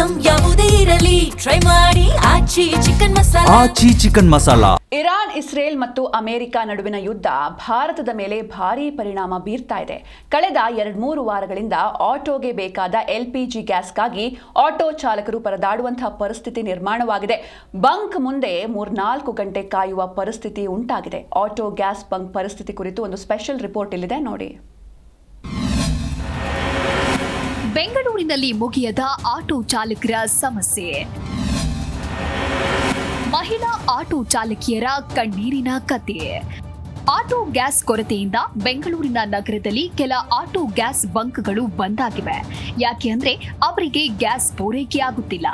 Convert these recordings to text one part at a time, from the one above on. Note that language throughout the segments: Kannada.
ಐಟಂ ಯಾವುದೇ ಇರಲಿ ಟ್ರೈ ಮಾಡಿ ಆಚಿ ಚಿಕನ್ ಮಸಾಲಾ. ಇರಾನ್, ಇಸ್ರೇಲ್ ಮತ್ತು ಅಮೆರಿಕ ನಡುವಿನ ಯುದ್ಧ ಭಾರತದ ಮೇಲೆ ಭಾರೀ ಪರಿಣಾಮ ಬೀರ್ತಾ ಇದೆ. ಕಳೆದ 2-3 ವಾರಗಳಿಂದ ಆಟೋಗೆ ಬೇಕಾದ LPG ಗ್ಯಾಸ್ಗಾಗಿ ಆಟೋ ಚಾಲಕರು ಪರದಾಡುವಂತಹ ಪರಿಸ್ಥಿತಿ ನಿರ್ಮಾಣವಾಗಿದೆ. ಬಂಕ್ ಮುಂದೆ 3-4 ಗಂಟೆ ಕಾಯುವ ಪರಿಸ್ಥಿತಿ ಉಂಟಾಗಿದೆ. ಆಟೋ ಗ್ಯಾಸ್ ಬಂಕ್ ಪರಿಸ್ಥಿತಿ ಕುರಿತು ಒಂದು ಸ್ಪೆಷಲ್ ರಿಪೋರ್ಟ್ ಇಲ್ಲಿದೆ ನೋಡಿ. ಬೆಂಗಳೂರಿನಲ್ಲಿ ಮುಗಿಯದ ಆಟೋ ಚಾಲಕರ ಸಮಸ್ಯೆ. ಮಹಿಳಾ ಆಟೋ ಚಾಲಕಿಯರ ಕಣ್ಣೀರಿನ ಕಥೆ. ಆಟೋ ಗ್ಯಾಸ್ ಕೊರತೆಯಿಂದ ಬೆಂಗಳೂರಿನ ನಗರದಲ್ಲಿ ಕೆಲ ಆಟೋ ಗ್ಯಾಸ್ ಬಂಕ್ಗಳು ಬಂದಾಗಿವೆ. ಯಾಕೆ ಅಂದ್ರೆ ಅವರಿಗೆ ಗ್ಯಾಸ್ ಪೂರೈಕೆಯಾಗುತ್ತಿಲ್ಲ.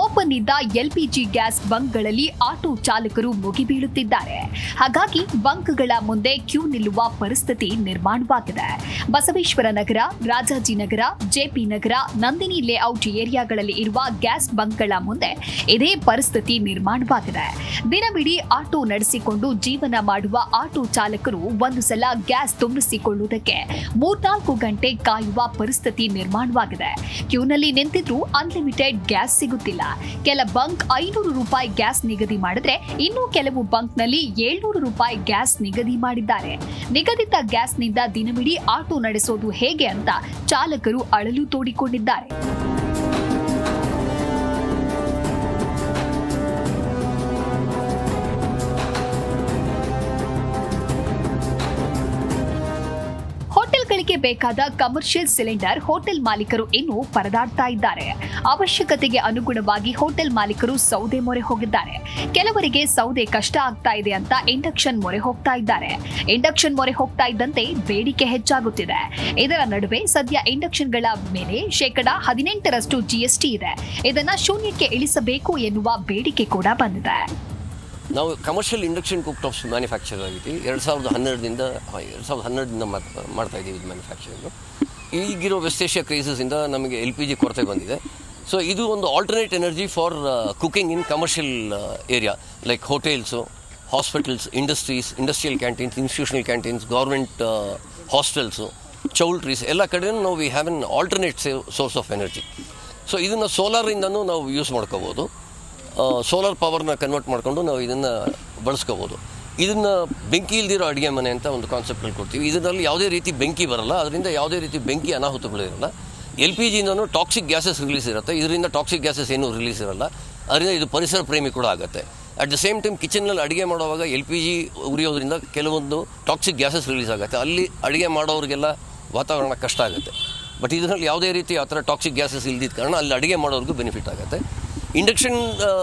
ಓಪನ್ ಇದ್ದ LPG ಗ್ಯಾಸ್ ಬಂಕ್ಗಳಲ್ಲಿ ಆಟೋ ಚಾಲಕರು ಮುಗಿಬೀಳುತ್ತಿದ್ದಾರೆ. ಹಾಗಾಗಿ ಬಂಕ್ಗಳ ಮುಂದೆ ಕ್ಯೂ ನಿಲ್ಲುವ ಪರಿಸ್ಥಿತಿ ನಿರ್ಮಾಣವಾಗಿದೆ. ಬಸವೇಶ್ವರ ನಗರ, ರಾಜಾಜಿನಗರ, JP ನಗರ, ನಂದಿನಿ ಲೇಔಟ್ ಏರಿಯಾಗಳಲ್ಲಿ ಇರುವ ಗ್ಯಾಸ್ ಬಂಕ್ಗಳ ಮುಂದೆ ಇದೇ ಪರಿಸ್ಥಿತಿ ನಿರ್ಮಾಣವಾಗಿದೆ. ದಿನವಿಡೀ ಆಟೋ ನಡೆಸಿಕೊಂಡು ಜೀವನ ಮಾಡುವ ಆಟೋ ಚಾಲಕರು ಒಂದು ಸಲ ಗ್ಯಾಸ್ ತುಂಬಿಸಿಕೊಳ್ಳುವುದಕ್ಕೆ 3-4 ಗಂಟೆ ಕಾಯುವ ಪರಿಸ್ಥಿತಿ ನಿರ್ಮಾಣವಾಗಿದೆ. ಕ್ಯೂನಲ್ಲಿ ನಿಂತಿದ್ರೂ ಅನ್ಲಿಮಿಟೆಡ್ ಗ್ಯಾಸ್ ಸಿಗುತ್ತಿಲ್ಲ. ಕೆಲ ಬಂಕ್ 500 ರೂಪಾಯಿ ಗ್ಯಾಸ್ ನಿಗದಿ ಮಾಡಿದ್ರೆ ಇನ್ನು ಕೆಲವು ಬಂಕ್ನಲ್ಲಿ 700 ರೂಪಾಯಿ ಗ್ಯಾಸ್ ನಿಗದಿ ಮಾಡಿದ್ದಾರೆ. ನಿಗದಿತ ಗ್ಯಾಸ್ನಿಂದ ದಿನವಿಡೀ ಆಟೋ ನಡೆಸೋದು ಹೇಗೆ ಅಂತ ಚಾಲಕರು ಅಳಲು ತೋಡಿಕೊಂಡಿದ್ದಾರೆ. ಹೋಟೆಲ್ಗಳಿಗೆ ಬೇಕಾದ ಕಮರ್ಷಿಯಲ್ ಸಿಲಿಂಡರ್ ಹೋಟೆಲ್ ಮಾಲೀಕರು ಇನ್ನೂ ಪರದಾಡ್ತಾ ಇದ್ದಾರೆ. ಅವಶ್ಯಕತೆಗೆ ಅನುಗುಣವಾಗಿ ಹೋಟೆಲ್ ಮಾಲೀಕರು ಸೌದೆ ಮೊರೆ ಹೋಗಿದ್ದಾರೆ. ಕೆಲವರಿಗೆ ಸೌದೆ ಕಷ್ಟ ಆಗ್ತಾ ಇದೆ ಅಂತ ಇಂಡಕ್ಷನ್ ಮೊರೆ ಹೋಗ್ತಾ ಇದ್ದಾರೆ. ಇಂಡಕ್ಷನ್ ಮೊರೆ ಹೋಗ್ತಾ ಇದ್ದಂತೆ ಬೇಡಿಕೆ ಹೆಚ್ಚಾಗುತ್ತಿದೆ. ಇದರ ನಡುವೆ ಸದ್ಯ ಇಂಡಕ್ಷನ್ಗಳ ಮೇಲೆ 18% GST ಇದೆ. ಇದನ್ನ ಶೂನ್ಯಕ್ಕೆ ಇಳಿಸಬೇಕು ಎನ್ನುವ ಬೇಡಿಕೆ ಕೂಡ ಬಂದಿದೆ. ನಾವು commercial induction cook tops manufacture ಆಗಿದ್ದೀವಿ. 2012ದಿಂದ ಮಾಡ್ತಾ ಇದ್ದೀವಿ ಇದು ಮ್ಯಾನುಫ್ಯಾಕ್ಚರಿಂಗು. ಈಗಿರೋ ವೆಸ್ಟ್ ಏಷ್ಯಾ ಕ್ರೈಸಿಸಿಂದ ನಮಗೆ LPG ಕೊರತೆ ಬಂದಿದೆ. ಸೊ ಇದು ಒಂದು alternate energy for cooking in commercial area like hotels, hospitals, industries, industrial canteens, institutional canteens, government hostels, choultries ಎಲ್ಲ ಕಡೆಯೂ ನಾವು we have an alternate source of energy. So ಇದನ್ನು ಸೋಲಾರಿಂದನೂ ನಾವು ಯೂಸ್ ಮಾಡ್ಕೋಬೋದು. ಸೋಲಾರ್ ಪವರ್ನ ಕನ್ವರ್ಟ್ ಮಾಡಿಕೊಂಡು ನಾವು ಇದನ್ನು ಬಳಸ್ಕೋಬೋದು. ಇದನ್ನು ಬೆಂಕಿ ಇಲ್ದಿರೋ ಅಡುಗೆ ಮನೆ ಅಂತ ಒಂದು ಕಾನ್ಸೆಪ್ಟಲ್ಲಿ ಕೊಡ್ತೀವಿ. ಇದರಲ್ಲಿ ಯಾವುದೇ ರೀತಿ ಬೆಂಕಿ ಬರಲ್ಲ, ಅದರಿಂದ ಯಾವುದೇ ರೀತಿ ಬೆಂಕಿ ಅನಾಹುತಗಳಿರಲ್ಲ. LPGಯಿಂದನೂ ಟಾಕ್ಸಿಕ್ ಗ್ಯಾಸಸ್ ರಿಲೀಸ್ ಇರುತ್ತೆ, ಇದರಿಂದ ಟಾಕ್ಸಿಕ್ ಗ್ಯಾಸಸ್ ಏನೂ ರಿಲೀಸ್ ಇರಲ್ಲ. ಅದರಿಂದ ಇದು ಪರಿಸರ ಪ್ರೇಮಿ ಕೂಡ ಆಗುತ್ತೆ. ಅಟ್ ದ ಸೇಮ್ ಟೈಮ್ ಕಿಚನ್ನಲ್ಲಿ ಅಡುಗೆ ಮಾಡುವಾಗ LPG ಉರಿಯೋದ್ರಿಂದ ಕೆಲವೊಂದು ಟಾಕ್ಸಿಕ್ ಗ್ಯಾಸಸ್ ರಿಲೀಸ್ ಆಗುತ್ತೆ. ಅಲ್ಲಿ ಅಡುಗೆ ಮಾಡೋರಿಗೆಲ್ಲ ವಾತಾವರಣ ಕಷ್ಟ ಆಗುತ್ತೆ. ಬಟ್ ಇದರಲ್ಲಿ ಯಾವುದೇ ರೀತಿ ಆ ಥರ ಟಾಕ್ಸಿಕ್ ಗ್ಯಾಸಸ್ ಇಲ್ದಿದ್ದ ಕಾರಣ ಅಲ್ಲಿ ಅಡುಗೆ ಮಾಡೋರಿಗೂ ಬೆನಿಫಿಟ್ ಆಗುತ್ತೆ. ಇಂಡಕ್ಷನ್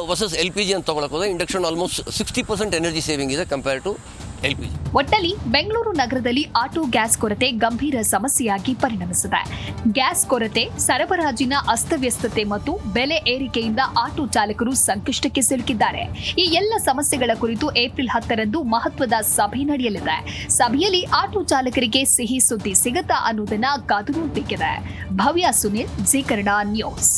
ವರ್ಸಸ್ LPG ಅಂತ ತೊಗೊಳಕ್ಕೆ ಹೋದರೆ ಇಂಡಕ್ಷನ್ ಆಲ್ಮೋಸ್ಟ್ 60% ಎನರ್ಜಿ ಸೇವಿಂಗ್ ಇದೆ ಕಂಪೇರ್ ಟು LPG. ಒಟ್ಟಲ್ಲಿ ಬೆಂಗಳೂರು ನಗರದಲ್ಲಿ ಆಟೋ ಗ್ಯಾಸ್ ಕೊರತೆ ಗಂಭೀರ ಸಮಸ್ಯೆಯಾಗಿ ಪರಿಣಮಿಸಿದೆ. ಗ್ಯಾಸ್ ಕೊರತೆ, ಸರಬರಾಜಿನ ಅಸ್ತವ್ಯಸ್ತತೆ ಮತ್ತು ಬೆಲೆ ಏರಿಕೆಯಿಂದ ಆಟೋ ಚಾಲಕರು ಸಂಕಷ್ಟಕ್ಕೆ ಸಿಲುಕಿದ್ದಾರೆ. ಈ ಎಲ್ಲ ಸಮಸ್ಯೆಗಳ ಕುರಿತು ಏಪ್ರಿಲ್ 10ರಂದು ಮಹತ್ವದ ಸಭೆ ನಡೆಯಲಿದೆ. ಸಭೆಯಲ್ಲಿ ಆಟೋ ಚಾಲಕರಿಗೆ ಸಿಹಿ ಸುದ್ದಿ ಸಿಗುತ್ತಾ ಅನ್ನೋದನ್ನ ಕಾದು ನೋಡಬೇಕಿದೆ. ಭವ್ಯ ಸುನಿಲ್, ಜೀ ಕನ್ನಡ ನ್ಯೂಸ್.